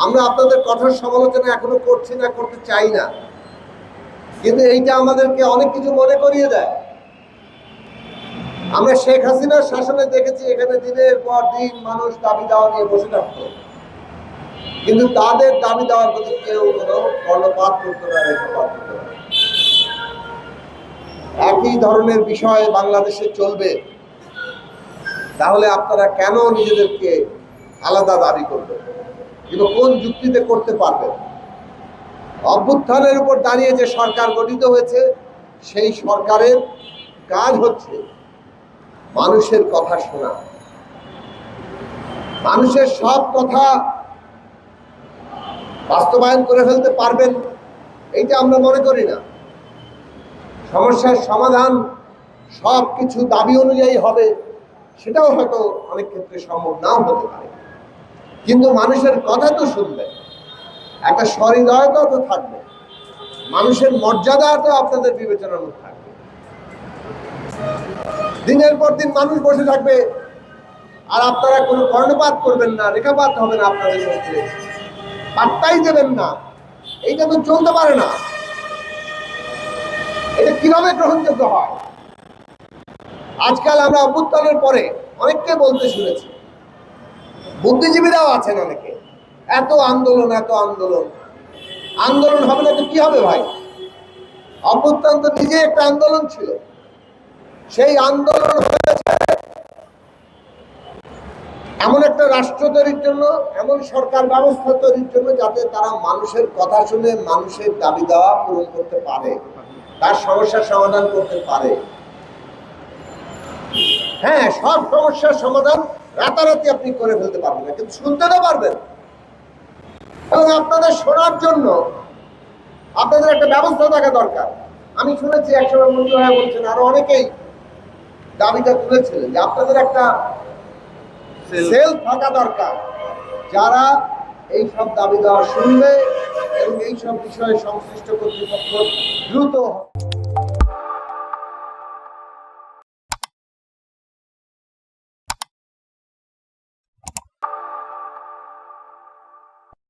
আমরা আপনাদের কঠোর সমালোচনা এখনো করছি না, করতে চাই না, কিন্তু এইটা আমাদেরকে অনেক কিছু মনে করিয়ে দেয়। আমরা শেখ হাসিনার শাসনে দেখেছি এখানে দিনের পর দিন মানুষ দাবি দেওয়া নিয়ে বসে থাকতো, কিন্তু তাদের দাবি দেওয়ার প্রতি কেউ কোনো কর্ণপাত করতো না, রেখাপাত করতো না। একই ধরনের বিষয় বাংলাদেশে চলবে, তাহলে আপনারা কেন নিজেদেরকে আলাদা দাবি করবেন? কিন্তু কোন যুক্তিতে করতে পারবেন? অভ্যুত্থানের উপর দাঁড়িয়ে যে সরকার গঠিত হয়েছে, সেই সরকারের কাজ হচ্ছে মানুষের কথা শোনা। মানুষের সব কথা বাস্তবায়ন করে ফেলতে পারবেন এইটা আমরা মনে করি না। সমস্যার সমাধান সব কিছু দাবি অনুযায়ী হবে, সেটাও হয়তো অনেক ক্ষেত্রে সম্ভব নাও হতে পারে, কিন্তু মানুষের কথা তো শুনবেন, একটা সহৃদয়তা তো থাকবে, মানুষের মর্যাদা তো আপনাদের বিবেচনার মধ্যে থাকবে। দিনের পর দিন মানুষ বসে থাকবে আর আপনারা কোনো কর্ণপাত করবেন না, রেখাপাত হবে না, আপনাদের মধ্যে পাত্তাই দেবেন না। এইটা তো চলতে পারে না। এটা কিভাবে গ্রহণযোগ্য হয়? আজকাল আমরা অভ্যুত্থানের পরে অনেককে বলতে শুনেছি, বুদ্ধিজীবীরাও আছেন অনেকে, এত আন্দোলন এত আন্দোলন, আন্দোলন হবে না তো কি হবে ভাই? অভ্যুত্থান তো নিজে একটা আন্দোলন ছিল। সেই আন্দোলন হয়েছে এমন একটা রাষ্ট্র তৈরির জন্য, এমন সরকার ব্যবস্থা তৈরির জন্য, যাতে তারা মানুষের কথা শুনে মানুষের দাবি দেওয়া পূরণ করতে পারে, তার সমস্যার সমাধান করতে পারে। হ্যাঁ, সব সমস্যার সমাধান রাতারাতি আপনি করে ফেলতে পারবেন না, কিন্তু শুনতে তো পারবেন। এবং আপনাদের শোনার জন্য আপনাদের একটা ব্যবস্থা থাকা দরকার। আমি শুনেছি একসময় মঞ্জুর ভাই বলছেন, আরো অনেকেই দাবিটা তুলেছিলেন যে আপনাদের একটা সেল থাকা দরকার, যারা এই সব দাবি দেওয়া শুনবে এবং এই সব বিষয়ে সংশ্লিষ্ট কর্তৃপক্ষ দ্রুত